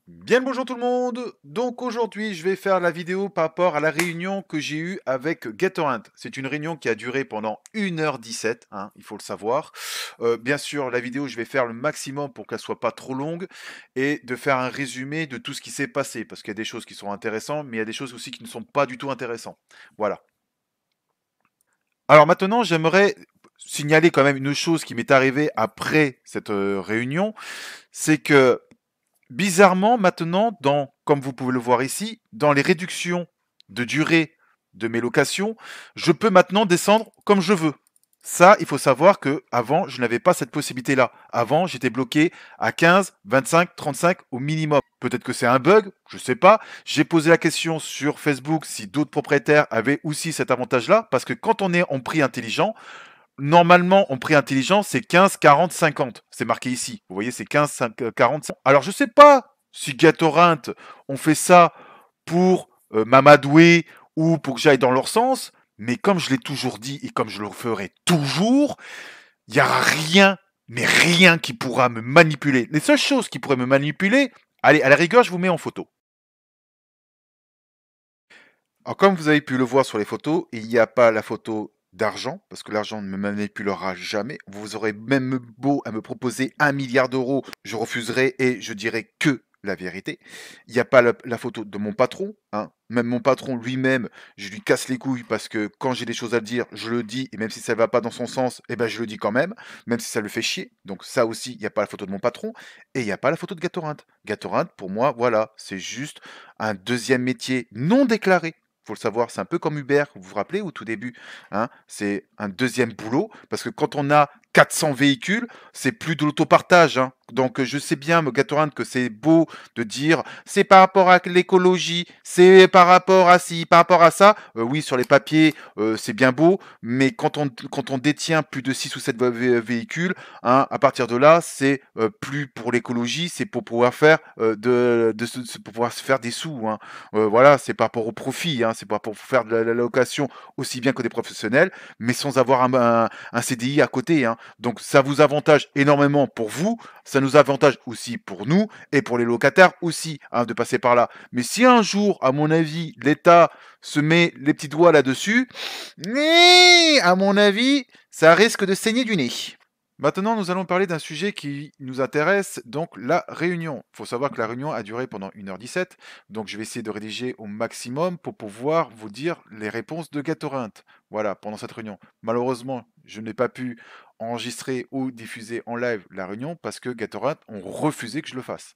Bien le bonjour tout le monde. Donc aujourd'hui, je vais faire la vidéo par rapport à la réunion que j'ai eue avec GetTorrent. C'est une réunion qui a duré pendant 1h17, hein, il faut le savoir. Bien sûr, la vidéo, je vais faire le maximum pour qu'elle soit pas trop longue et de faire un résumé de tout ce qui s'est passé parce qu'il y a des choses qui sont intéressantes, mais il y a des choses aussi qui ne sont pas du tout intéressantes. Voilà. Alors maintenant, j'aimerais signaler quand même une chose qui m'est arrivée après cette réunion, c'est que bizarrement, maintenant, comme vous pouvez le voir ici, dans les réductions de durée de mes locations, je peux maintenant descendre comme je veux. Ça, il faut savoir que avant, je n'avais pas cette possibilité-là. Avant, j'étais bloqué à 15, 25, 35 au minimum. Peut-être que c'est un bug, je sais pas. J'ai posé la question sur Facebook si d'autres propriétaires avaient aussi cet avantage-là, parce que quand on est en prix intelligent, normalement, en prix intelligent, c'est 15, 40, 50. C'est marqué ici. Vous voyez, c'est 15, 40. Alors, je sais pas si Gatorint ont fait ça pour m'amadouer ou pour que j'aille dans leur sens, mais comme je l'ai toujours dit et comme je le ferai toujours, il n'y a rien, mais rien qui pourra me manipuler. Les seules choses qui pourraient me manipuler, allez, à la rigueur, je vous mets en photo. Alors, comme vous avez pu le voir sur les photos, il n'y a pas la photo d'argent, parce que l'argent ne me manipulera jamais. Vous aurez même beau à me proposer 1 milliard d'euros, je refuserai et je dirai que la vérité. Il n'y a pas la photo de mon patron, hein. Même mon patron lui-même, je lui casse les couilles parce que quand j'ai des choses à dire, je le dis, et même si ça ne va pas dans son sens, eh ben je le dis quand même si ça le fait chier. Donc ça aussi, il n'y a pas la photo de mon patron, et il n'y a pas la photo de Gatorint. Gatorint, pour moi, voilà, c'est juste un deuxième métier non déclaré. Faut le savoir, c'est un peu comme Uber, vous vous rappelez au tout début, hein, c'est un deuxième boulot parce que quand on a 400 véhicules, c'est plus de l'autopartage, hein. Donc je sais bien, me Gatorand, que c'est beau de dire c'est par rapport à l'écologie, c'est par rapport à ci, par rapport à ça. Oui, sur les papiers, c'est bien beau, mais quand on détient plus de 6 ou 7 véhicules, hein, à partir de là, c'est plus pour l'écologie, c'est pour pouvoir faire pour pouvoir se faire des sous, hein. Voilà, c'est par rapport au profit, hein, c'est pas pour faire de la location aussi bien que des professionnels, mais sans avoir un CDI à côté, hein. Donc ça vous avantage énormément pour vous, ça nous avantage aussi pour nous et pour les locataires aussi, hein, de passer par là. Mais si un jour, à mon avis, l'État se met les petits doigts là-dessus, à mon avis, ça risque de saigner du nez. Maintenant, nous allons parler d'un sujet qui nous intéresse, donc la réunion. Il faut savoir que la réunion a duré pendant 1h17, donc je vais essayer de rédiger au maximum pour pouvoir vous dire les réponses de Gatorint. Voilà, pendant cette réunion. Malheureusement, je n'ai pas pu enregistrer ou diffuser en live la réunion parce que Gatorint ont refusé que je le fasse.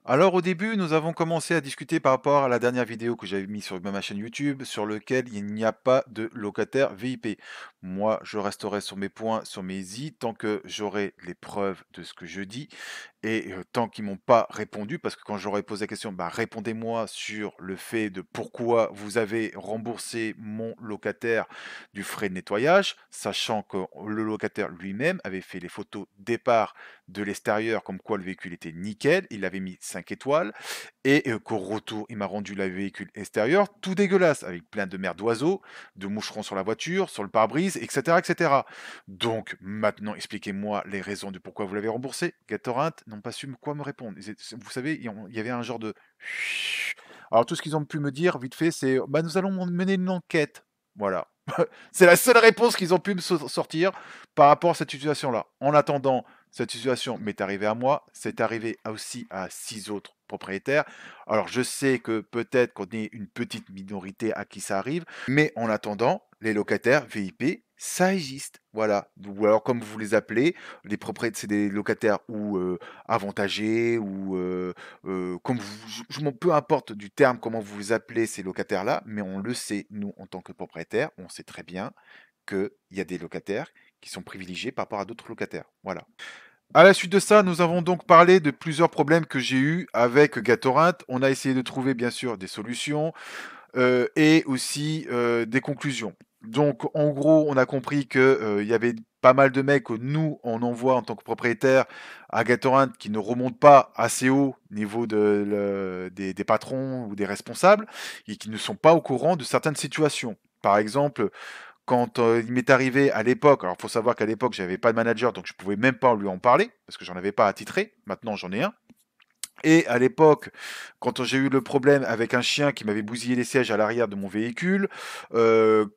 Alors au début, nous avons commencé à discuter par rapport à la dernière vidéo que j'avais mise sur ma chaîne YouTube, sur lequel il n'y a pas de locataire VIP. Moi, je resterai sur mes points, sur mes i, tant que j'aurai les preuves de ce que je dis, et tant qu'ils m'ont pas répondu, parce que quand j'aurais posé la question, bah, répondez-moi sur le fait de pourquoi vous avez remboursé mon locataire du frais de nettoyage, sachant que le locataire lui-même avait fait les photos départ de l'extérieur, comme quoi le véhicule était nickel, il avait mis 5 étoiles, et qu'au retour, il m'a rendu le véhicule extérieur tout dégueulasse, avec plein de merde d'oiseaux, de moucherons sur la voiture, sur le pare-brise, etc., etc. Donc maintenant, expliquez-moi les raisons de pourquoi vous l'avez remboursé. Gatorant n'ont pas su quoi me répondre. Vous savez, il y avait un genre de... Alors tout ce qu'ils ont pu me dire, vite fait, c'est bah, nous allons mener une enquête. Voilà. C'est la seule réponse qu'ils ont pu me sortir par rapport à cette situation-là. En attendant, cette situation m'est arrivée à moi, c'est arrivé aussi à 6 autres propriétaires. Alors je sais que peut-être qu'on est une petite minorité à qui ça arrive, mais en attendant, les locataires VIP, ça existe. Voilà. Ou alors comme vous les appelez, les propriétaires, c'est des locataires ou avantagés ou comme peu importe du terme comment vous les appelez ces locataires-là, mais on le sait, nous en tant que propriétaires, on sait très bien qu'il y a des locataires qui sont privilégiés par rapport à d'autres locataires. Voilà. À la suite de ça, nous avons donc parlé de plusieurs problèmes que j'ai eus avec Gatorant. On a essayé de trouver bien sûr des solutions et aussi des conclusions. Donc en gros, on a compris que il y avait pas mal de mecs que nous on envoie en tant que propriétaire à Gatorant qui ne remontent pas assez haut au niveau des patrons ou des responsables et qui ne sont pas au courant de certaines situations. Par exemple, quand il m'est arrivé à l'époque, alors il faut savoir qu'à l'époque j'avais pas de manager donc je pouvais même pas lui en parler parce que j'en avais pas attitré. Maintenant j'en ai un. Et à l'époque, quand j'ai eu le problème avec un chien qui m'avait bousillé les sièges à l'arrière de mon véhicule, heu,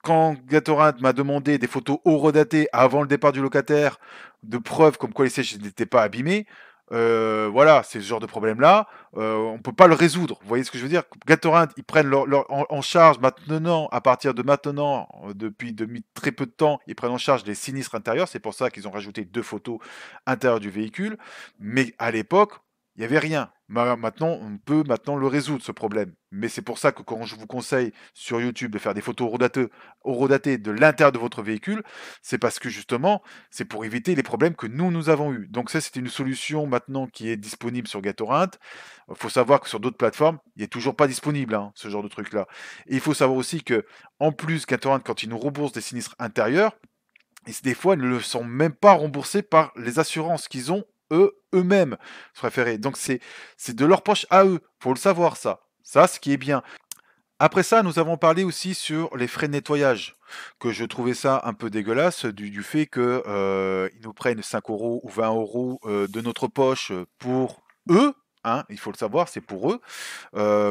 quand Gatorade m'a demandé des photos horodatées avant le départ du locataire, de preuves comme quoi les sièges n'étaient pas abîmés, voilà, c'est ce genre de problème-là, on peut pas le résoudre. Vous voyez ce que je veux dire? Gatorade, ils prennent leur en charge maintenant, à partir de maintenant, depuis très peu de temps, ils prennent en charge les sinistres intérieurs. C'est pour ça qu'ils ont rajouté 2 photos intérieures du véhicule. Mais à l'époque, il y avait rien. Maintenant, on peut maintenant le résoudre ce problème. Mais c'est pour ça que quand je vous conseille sur YouTube de faire des photos horodatées de l'intérieur de votre véhicule, c'est parce que justement, c'est pour éviter les problèmes que nous avons eus. Donc ça, c'est une solution maintenant qui est disponible sur Gatorint. Il faut savoir que sur d'autres plateformes, il est toujours pas disponible, hein, ce genre de truc-là. Et il faut savoir aussi que, en plus, Gatorint, quand ils nous remboursent des sinistres intérieurs, et des fois, ils ne le sont même pas remboursés par les assurances qu'ils ont eux-mêmes préférés. Donc c'est de leur poche à eux. Faut le savoir ça. Ça, ce qui est bien. Après ça, nous avons parlé aussi sur les frais de nettoyage, que je trouvais ça un peu dégueulasse du fait que ils nous prennent 5 euros ou 20 euros de notre poche pour eux. Hein, il faut le savoir, c'est pour eux.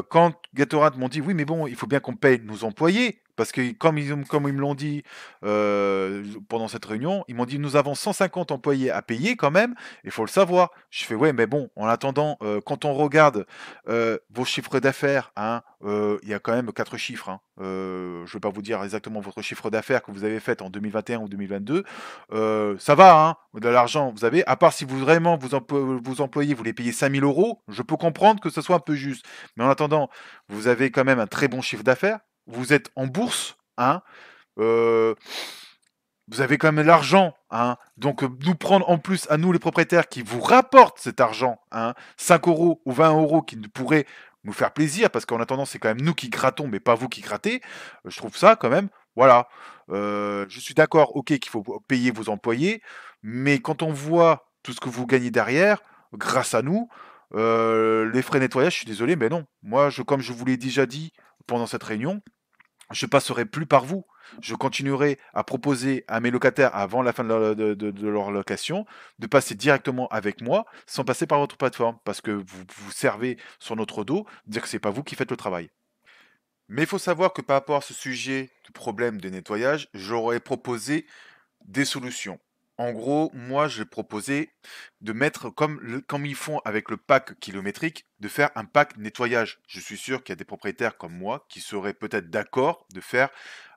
Quand Gatorade m'ont dit: «Oui, mais bon, il faut bien qu'on paye nos employés», parce que comme ils me l'ont dit, pendant cette réunion, ils m'ont dit: «Nous avons 150 employés à payer quand même, il faut le savoir». Je fais: «Ouais, mais bon, en attendant, quand on regarde, vos chiffres d'affaires, hein, il y a quand même 4 chiffres, hein». Je vais pas vous dire exactement votre chiffre d'affaires que vous avez fait en 2021 ou 2022. Ça va, hein, de l'argent, vous avez à part si vous vraiment vos employés, vous les payez 5 000 €, je peux comprendre que ce soit un peu juste. Mais en attendant, vous avez quand même un très bon chiffre d'affaires, vous êtes en bourse, hein, heu, vous avez quand même l'argent, hein, donc nous prendre en plus à nous les propriétaires qui vous rapportent cet argent, hein, 5 euros ou 20 euros qui pourraient nous faire plaisir parce qu'en attendant, c'est quand même nous qui grattons, mais pas vous qui grattez. Je trouve ça quand même, voilà, je suis d'accord, OK, qu'il faut payer vos employés, mais quand on voit tout ce que vous gagnez derrière, grâce à nous, les frais de nettoyage, je suis désolé, mais non. Moi, comme je vous l'ai déjà dit pendant cette réunion, je passerai plus par vous. Je continuerai à proposer à mes locataires avant la fin de leur location de passer directement avec moi sans passer par votre plateforme parce que vous servez sur notre dos, dire que c'est pas vous qui faites le travail. Mais il faut savoir que par rapport à ce sujet du problème de nettoyage, j'aurais proposé des solutions. En gros, moi, j'ai proposé de mettre comme ils font avec le pack kilométrique, de faire un pack nettoyage. Je suis sûr qu'il y a des propriétaires comme moi qui seraient peut-être d'accord de faire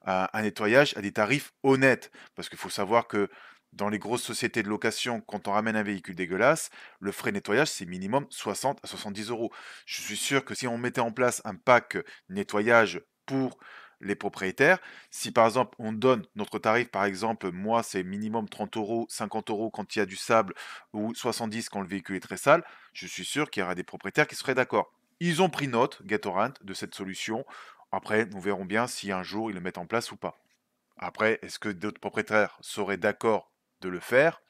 un nettoyage à des tarifs honnêtes. Parce qu'il faut savoir que dans les grosses sociétés de location, quand on ramène un véhicule dégueulasse, le frais de nettoyage, c'est minimum 60 à 70 euros. Je suis sûr que si on mettait en place un pack nettoyage pour les propriétaires, si par exemple on donne notre tarif, par exemple, moi c'est minimum 30 euros, 50 euros quand il y a du sable ou 70 quand le véhicule est très sale, je suis sûr qu'il y aura des propriétaires qui seraient d'accord. Ils ont pris note, Gatorant, de cette solution. Après, nous verrons bien si un jour ils le mettent en place ou pas. Après, est-ce que d'autres propriétaires seraient d'accord de le faire?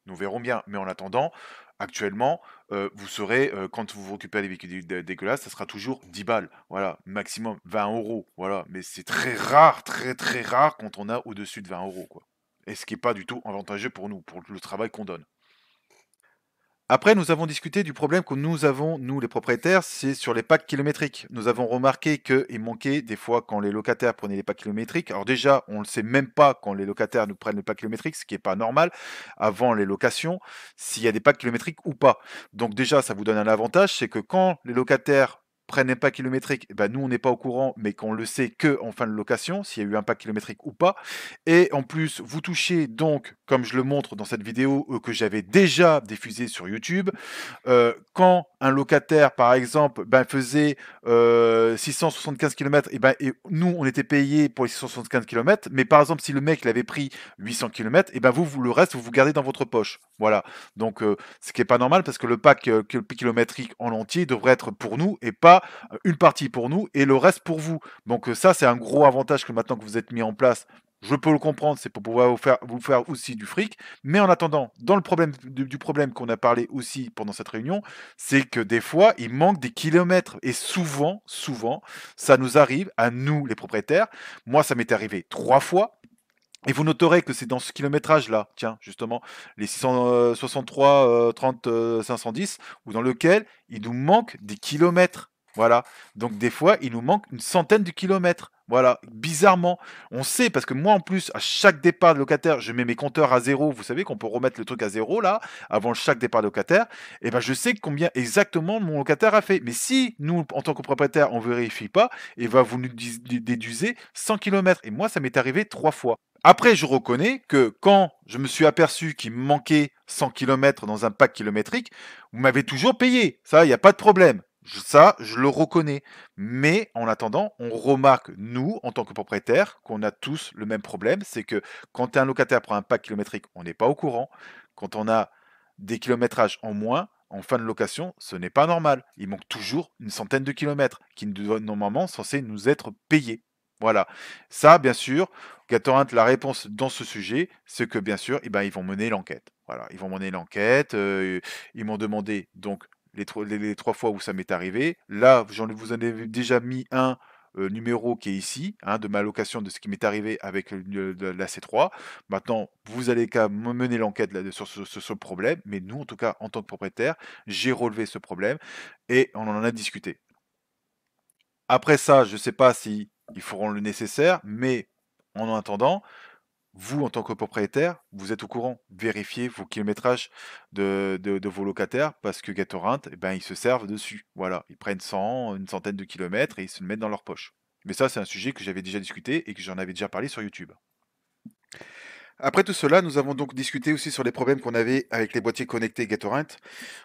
Nous verrons bien. Mais en attendant, actuellement, vous serez, quand vous récupérez des véhicules dégueulasses, ça sera toujours 10 balles. Voilà, maximum 20 euros. Voilà, mais c'est très rare, très, très rare quand on a au-dessus de 20 euros, quoi. Et ce qui est pas du tout avantageux pour nous, pour le travail qu'on donne. Après, nous avons discuté du problème que nous avons, nous les propriétaires, c'est sur les packs kilométriques. Nous avons remarqué qu'il manquait des fois quand les locataires prenaient les packs kilométriques. Alors déjà, on ne le sait même pas quand les locataires nous prennent le pack kilométrique, ce qui n'est pas normal, avant les locations, s'il y a des packs kilométriques ou pas. Donc déjà, ça vous donne un avantage, c'est que quand les locataires prennent les packs kilométriques, eh ben nous on n'est pas au courant, mais qu'on le sait que en fin de location, s'il y a eu un pack kilométrique ou pas. Et en plus, vous touchez donc, comme je le montre dans cette vidéo que j'avais déjà diffusée sur YouTube, quand un locataire, par exemple, ben, faisait 675 km, et nous, on était payé pour les 675 km, mais par exemple, si le mec il avait pris 800 km, et ben le reste, vous gardez dans votre poche. Voilà. Donc, ce qui est pas normal parce que le pack kilométrique en entier devrait être pour nous et pas une partie pour nous et le reste pour vous. Donc, ça, c'est un gros avantage que maintenant que vous êtes mis en place, je peux le comprendre, c'est pour pouvoir vous faire aussi du fric. Mais en attendant, dans le problème du problème qu'on a parlé aussi pendant cette réunion, c'est que des fois, il manque des kilomètres. Et souvent, ça nous arrive à nous, les propriétaires. Moi, ça m'est arrivé 3 fois. Et vous noterez que c'est dans ce kilométrage-là, tiens, justement, les 663 30 510, ou dans lequel il nous manque des kilomètres. Voilà. Donc des fois, il nous manque une centaine de kilomètres. Voilà. Bizarrement, on sait parce que moi en plus, à chaque départ de locataire, je mets mes compteurs à zéro. Vous savez qu'on peut remettre le truc à zéro là, avant chaque départ de locataire. Et ben je sais combien exactement mon locataire a fait. Mais si nous, en tant que propriétaire, on vérifie pas, et va vous nous déduisez 100 kilomètres. Et moi, ça m'est arrivé 3 fois. Après, je reconnais que quand je me suis aperçu qu'il me manquait 100 kilomètres dans un pack kilométrique, vous m'avez toujours payé. Ça, il n'y a pas de problème. Ça, je le reconnais. Mais en attendant, on remarque, nous, en tant que propriétaires, qu'on a tous le même problème. C'est que quand un locataire prend un pack kilométrique, on n'est pas au courant. Quand on a des kilométrages en moins, en fin de location, ce n'est pas normal. Il manque toujours une centaine de kilomètres qui doivent normalement censés nous être payés. Voilà. Ça, bien sûr, Gatorant, la réponse dans ce sujet, c'est que bien sûr, eh ben, ils vont mener l'enquête. Voilà, ils vont mener l'enquête. Ils m'ont demandé donc les 3 fois où ça m'est arrivé. Là, vous en ai déjà mis un numéro qui est ici, hein, de ma location de ce qui m'est arrivé avec la C3. Maintenant, vous allez qu'à mener l'enquête sur ce problème, mais nous, en tout cas, en tant que propriétaire, j'ai relevé ce problème et on en a discuté. Après ça, je ne sais pas si ils feront le nécessaire, mais en attendant, vous, en tant que propriétaire, vous êtes au courant. Vérifiez vos kilométrages de vos locataires parce que Gatorant, eh ben, ils se servent dessus. Voilà, ils prennent 100, une centaine de kilomètres et ils se le mettent dans leur poche. Mais ça, c'est un sujet que j'avais déjà discuté et que j'en avais déjà parlé sur YouTube. Après tout cela, nous avons donc discuté aussi sur les problèmes qu'on avait avec les boîtiers connectés Gatorant.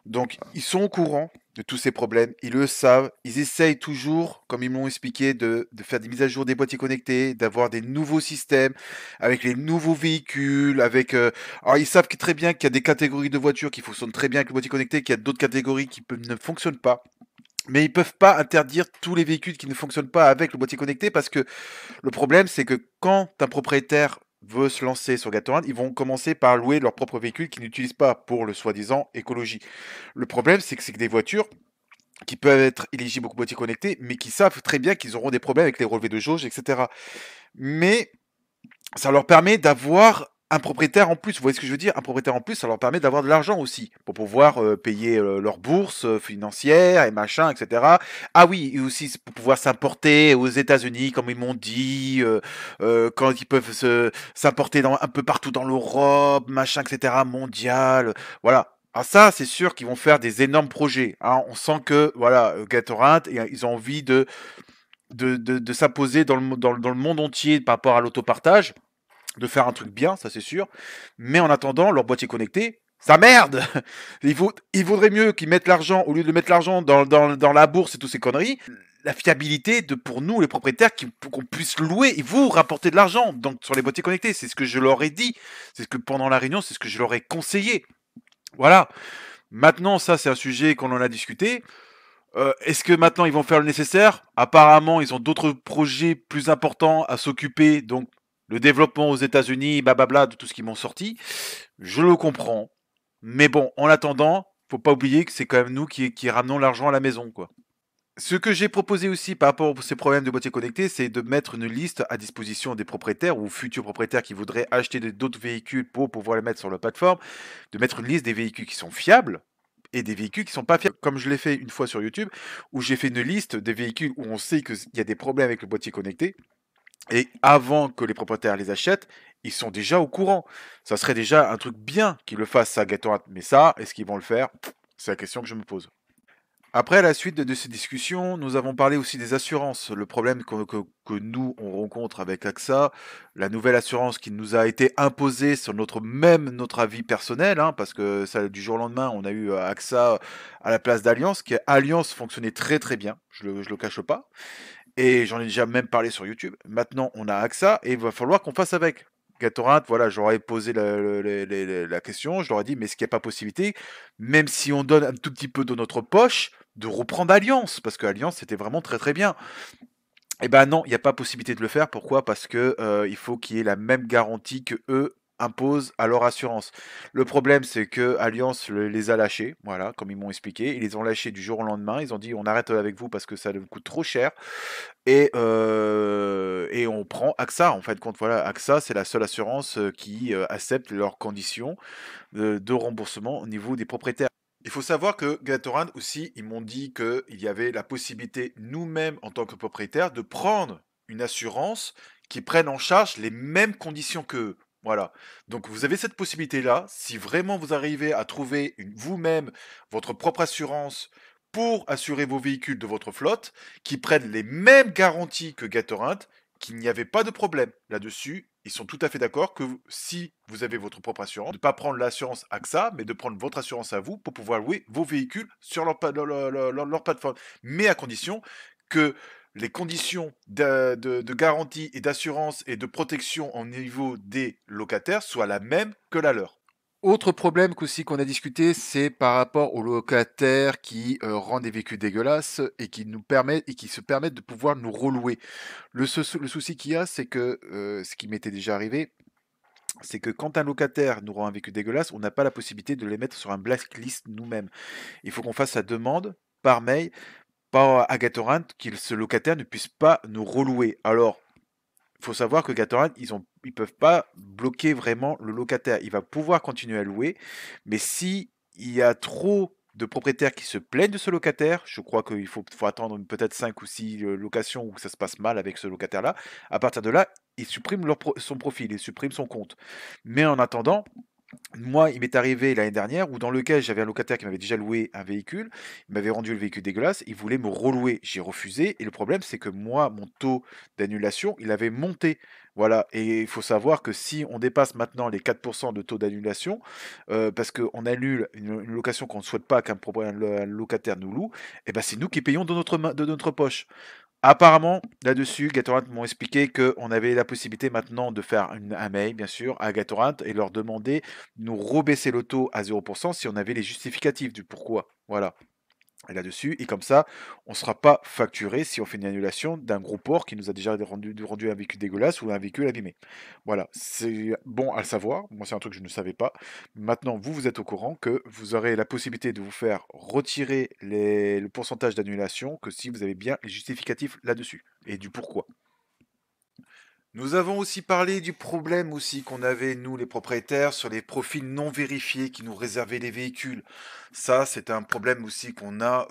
Donc, ils sont au courant de tous ces problèmes, ils le savent, ils essayent toujours, comme ils m'ont expliqué, de faire des mises à jour des boîtiers connectés, d'avoir des nouveaux systèmes avec les nouveaux véhicules, Alors, ils savent très bien qu'il y a des catégories de voitures qui fonctionnent très bien avec le boîtier connecté, qu'il y a d'autres catégories qui ne fonctionnent pas. Mais ils peuvent pas interdire tous les véhicules qui ne fonctionnent pas avec le boîtier connecté parce que le problème, c'est que quand un propriétaire veut se lancer sur Gatorade, ils vont commencer par louer leur propre véhicule qu'ils n'utilisent pas pour le soi-disant écologie. Le problème, c'est que des voitures qui peuvent être éligibles au boîtier connecté, mais qui savent très bien qu'ils auront des problèmes avec les relevés de jauge, etc. Mais ça leur permet d'avoir un propriétaire en plus. Vous voyez ce que je veux dire? Un propriétaire en plus, ça leur permet d'avoir de l'argent aussi pour pouvoir payer leur bourse financière et machin, etc. Ah oui, et aussi pour pouvoir s'importer aux États-Unis, comme ils m'ont dit, quand ils peuvent s'importer un peu partout dans l'Europe, machin, etc. Mondial. Voilà. Ah ça, c'est sûr qu'ils vont faire des énormes projets. Hein. On sent que voilà, Gatorant, ils ont envie de s'imposer dans le monde entier par rapport à l'autopartage, de faire un truc bien, ça c'est sûr. Mais en attendant, leur boîtier connecté, ça merde. Il vaudrait mieux qu'ils mettent l'argent, au lieu de mettre l'argent dans la bourse et toutes ces conneries, la fiabilité pour nous, les propriétaires, qu'on puisse louer et vous rapporter de l'argent donc, sur les boîtiers connectés. C'est ce que je leur ai dit. C'est ce que pendant la réunion, c'est ce que je leur ai conseillé. Voilà. Maintenant, ça, c'est un sujet qu'on en a discuté. Est-ce que maintenant ils vont faire le nécessaire? Apparemment, ils ont d'autres projets plus importants à s'occuper, donc le développement aux États-Unis, blablabla, de tout ce qu'ils m'ont sorti. Je le comprends. Mais bon, en attendant, faut pas oublier que c'est quand même nous qui ramenons l'argent à la maison, quoi. Ce que j'ai proposé aussi par rapport à ces problèmes de boîtiers connectés, c'est de mettre une liste à disposition des propriétaires ou futurs propriétaires qui voudraient acheter d'autres véhicules pour pouvoir les mettre sur la plateforme, de mettre une liste des véhicules qui sont fiables et des véhicules qui sont pas fiables, comme je l'ai fait une fois sur YouTube, où j'ai fait une liste des véhicules où on sait qu'il y a des problèmes avec le boîtier connecté, et avant que les propriétaires les achètent, ils sont déjà au courant. Ça serait déjà un truc bien qu'ils le fassent à Gatorade, mais ça, est-ce qu'ils vont le faire? C'est la question que je me pose. Après, à la suite de ces discussions, nous avons parlé aussi des assurances. Le problème que nous, on rencontre avec AXA, la nouvelle assurance qui nous a été imposée sur notre avis personnel, hein, parce que ça, du jour au lendemain, on a eu AXA à la place d'Alliance, qui Alliance fonctionnait très très bien, je le cache pas, et j'en ai déjà même parlé sur YouTube. Maintenant, on a AXA, et il va falloir qu'on fasse avec. Gatorant, voilà, j'aurais posé la question, je leur ai dit, mais est-ce qu'il n'y a pas possibilité, même si on donne un tout petit peu de notre poche, de reprendre Alliance, parce que Alliance c'était vraiment très très bien. Eh ben non, il n'y a pas possibilité de le faire. Pourquoi? Parce que il faut qu'il y ait la même garantie que eux imposent à leur assurance. Le problème, c'est que Allianz les a lâchés, voilà, comme ils m'ont expliqué. Ils les ont lâchés du jour au lendemain. Ils ont dit on arrête avec vous parce que ça nous coûte trop cher et on prend AXA. En fait, compte voilà, AXA, c'est la seule assurance qui accepte leurs conditions de remboursement au niveau des propriétaires. Il faut savoir que Gatorade aussi, ils m'ont dit qu'il y avait la possibilité, nous-mêmes, en tant que propriétaires, de prendre une assurance qui prenne en charge les mêmes conditions qu'eux. Voilà. Donc vous avez cette possibilité-là. Si vraiment vous arrivez à trouver vous-même votre propre assurance pour assurer vos véhicules de votre flotte, qui prennent les mêmes garanties que Gatorade, qu'il n'y avait pas de problème là-dessus. Ils sont tout à fait d'accord que si vous avez votre propre assurance, de ne pas prendre l'assurance AXA, mais de prendre votre assurance à vous pour pouvoir louer vos véhicules sur leur plateforme. Mais à condition que les conditions de garantie et d'assurance et de protection au niveau des locataires soient la même que la leur. Autre problème qu'aussi qu'on a discuté, c'est par rapport aux locataires qui rendent des véhicules dégueulasses et qui nous permettent et qui se permettent de pouvoir nous relouer. Le souci qu'il y a, c'est que ce qui m'était déjà arrivé, c'est que quand un locataire nous rend un véhicule dégueulasse, on n'a pas la possibilité de les mettre sur un blacklist nous-mêmes. Il faut qu'on fasse la demande par mail, par à Gatorant, ce locataire ne puisse pas nous relouer. Alors, il faut savoir que Gatorade, ils peuvent pas bloquer vraiment le locataire. Il va pouvoir continuer à louer, mais si il y a trop de propriétaires qui se plaignent de ce locataire, je crois qu'il faut attendre peut-être 5 ou 6 locations où ça se passe mal avec ce locataire-là. À partir de là, ils suppriment son profil, ils suppriment son compte. Mais en attendant, moi, il m'est arrivé l'année dernière où dans lequel j'avais un locataire qui m'avait déjà loué un véhicule, il m'avait rendu le véhicule dégueulasse, il voulait me relouer. J'ai refusé et le problème c'est que moi, mon taux d'annulation, il avait monté. Voilà, et il faut savoir que si on dépasse maintenant les 4% de taux d'annulation, parce qu'on annule une location qu'on ne souhaite pas un locataire nous loue, et ben c'est nous qui payons de notre poche. Apparemment, là-dessus, Gatorant m'ont expliqué qu'on avait la possibilité maintenant de faire un mail, bien sûr, à Gatorant et leur demander de nous rebaisser le taux à 0% si on avait les justificatifs du pourquoi. Voilà. Et là-dessus, et comme ça, on ne sera pas facturé si on fait une annulation d'un gros port qui nous a déjà rendu un véhicule dégueulasse ou un véhicule abîmé. Voilà, c'est bon à le savoir. Moi, c'est un truc que je ne savais pas. Maintenant, vous êtes au courant que vous aurez la possibilité de vous faire retirer le pourcentage d'annulation que si vous avez bien les justificatifs là-dessus et du pourquoi. Nous avons aussi parlé du problème aussi qu'on avait, nous, les propriétaires, sur les profils non vérifiés qui nous réservaient les véhicules. Ça, c'est un problème aussi qu'on a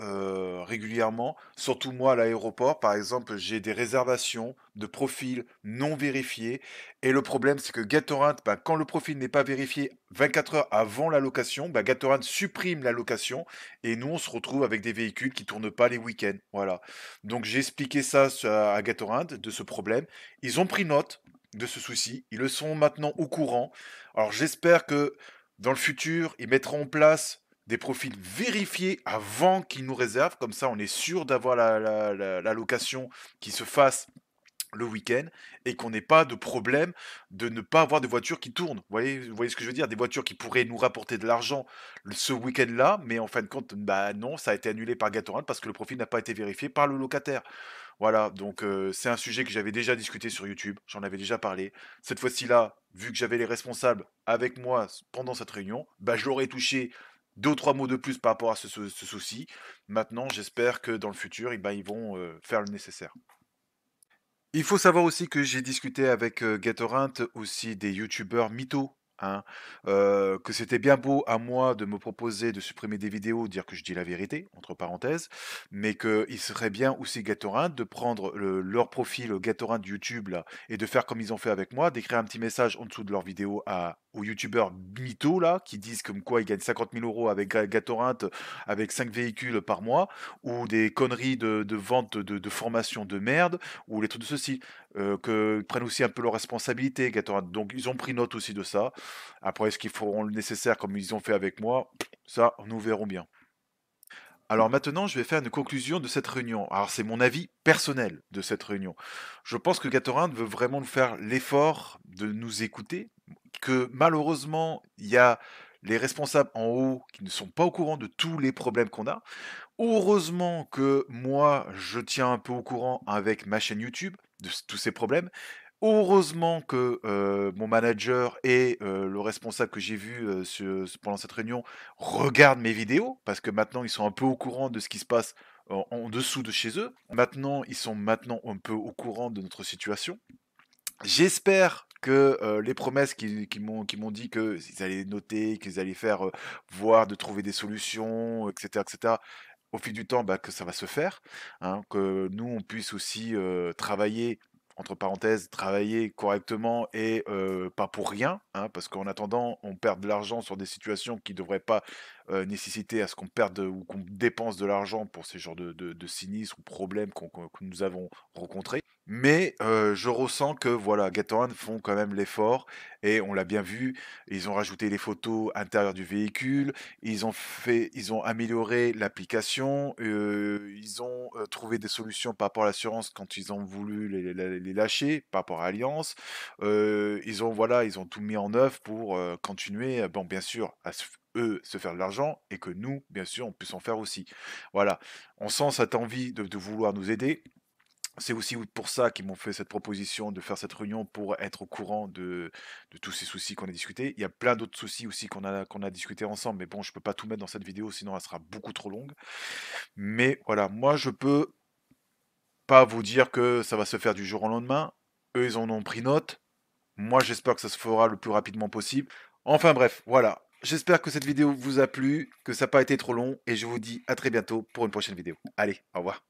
régulièrement. Surtout moi, à l'aéroport, par exemple, j'ai des réservations de profils non vérifiés. Et le problème, c'est que Gatorant, bah, quand le profil n'est pas vérifié 24 heures avant la location, bah, Gatorant supprime la location et nous, on se retrouve avec des véhicules qui tournent pas les week-ends. Voilà. Donc, j'ai expliqué ça à Gatorant de ce problème. Ils ont pris note de ce souci, ils le sont maintenant au courant. Alors j'espère que dans le futur, ils mettront en place des profils vérifiés avant qu'ils nous réservent. Comme ça, on est sûr d'avoir la location qui se fasse le week-end et qu'on n'ait pas de problème de ne pas avoir de voitures qui tournent. Vous voyez ce que je veux dire? Des voitures qui pourraient nous rapporter de l'argent ce week-end-là, mais en fin de compte, bah non, ça a été annulé par Gatorade parce que le profil n'a pas été vérifié par le locataire. Voilà, donc c'est un sujet que j'avais déjà discuté sur YouTube, j'en avais déjà parlé. Cette fois-ci-là, vu que j'avais les responsables avec moi pendant cette réunion, bah, je leur ai touché 2 ou 3 mots de plus par rapport à ce souci. Maintenant, j'espère que dans le futur, eh ben, ils vont faire le nécessaire. Il faut savoir aussi que j'ai discuté avec Gatorint aussi des youtubeurs mythos, hein, que c'était bien beau à moi de me proposer de supprimer des vidéos, dire que je dis la vérité, entre parenthèses, mais qu'il serait bien aussi Gatorint de prendre leur profil Gatorint YouTube là, et de faire comme ils ont fait avec moi, d'écrire un petit message en dessous de leur vidéo aux youtubeurs mythos là, qui disent comme quoi ils gagnent 50 000 euros avec Gatorint, avec 5 véhicules par mois, ou des conneries de vente de formation de merde, ou les trucs de ceci, qu'ils prennent aussi un peu leurs responsabilités, Gatorade. Donc ils ont pris note aussi de ça. Après, est-ce qu'ils feront le nécessaire comme ils ont fait avec moi? Ça, nous verrons bien. Alors maintenant, je vais faire une conclusion de cette réunion. Alors c'est mon avis personnel de cette réunion. Je pense que Gatorade veut vraiment nous faire l'effort de nous écouter, que malheureusement, il y a les responsables en haut qui ne sont pas au courant de tous les problèmes qu'on a. Heureusement que moi, je tiens un peu au courant avec ma chaîne YouTube de tous ces problèmes. Heureusement que, mon manager et le responsable que j'ai vu, pendant cette réunion regardent mes vidéos, parce que maintenant ils sont un peu au courant de ce qui se passe en dessous de chez eux. Maintenant, ils sont maintenant un peu au courant de notre situation. J'espère que, les promesses qu'ils m'ont dit qu'ils allaient noter, qu'ils allaient faire, voir de trouver des solutions et cetera, au fil du temps, bah, que ça va se faire, hein, que nous, on puisse aussi, travailler, entre parenthèses, «travailler correctement» et pas pour rien, hein, parce qu'en attendant, on perd de l'argent sur des situations qui ne devraient pas, nécessiter à ce qu'on perde ou qu'on dépense de l'argent pour ces genres de sinistres ou problèmes que nous avons rencontrés. Mais je ressens que voilà, Gatorade font quand même l'effort et on l'a bien vu, ils ont rajouté les photos intérieures du véhicule, ils ont amélioré l'application, ils ont, trouvé des solutions par rapport à l'assurance quand ils ont voulu les lâcher par rapport à Allianz. Ils ont voilà, ils ont tout mis en œuvre pour, continuer, bon bien sûr à eux se faire de l'argent et que nous, bien sûr, on puisse en faire aussi. Voilà, on sent cette envie de vouloir nous aider. C'est aussi pour ça qu'ils m'ont fait cette proposition de faire cette réunion pour être au courant de tous ces soucis qu'on a discutés. Il y a plein d'autres soucis aussi qu'on a discuté ensemble, mais bon, je peux pas tout mettre dans cette vidéo, sinon elle sera beaucoup trop longue. Mais voilà, moi je peux pas vous dire que ça va se faire du jour au lendemain. Eux, ils en ont pris note. Moi, j'espère que ça se fera le plus rapidement possible. Enfin bref, voilà. J'espère que cette vidéo vous a plu, que ça n'a pas été trop long, et je vous dis à très bientôt pour une prochaine vidéo. Allez, au revoir.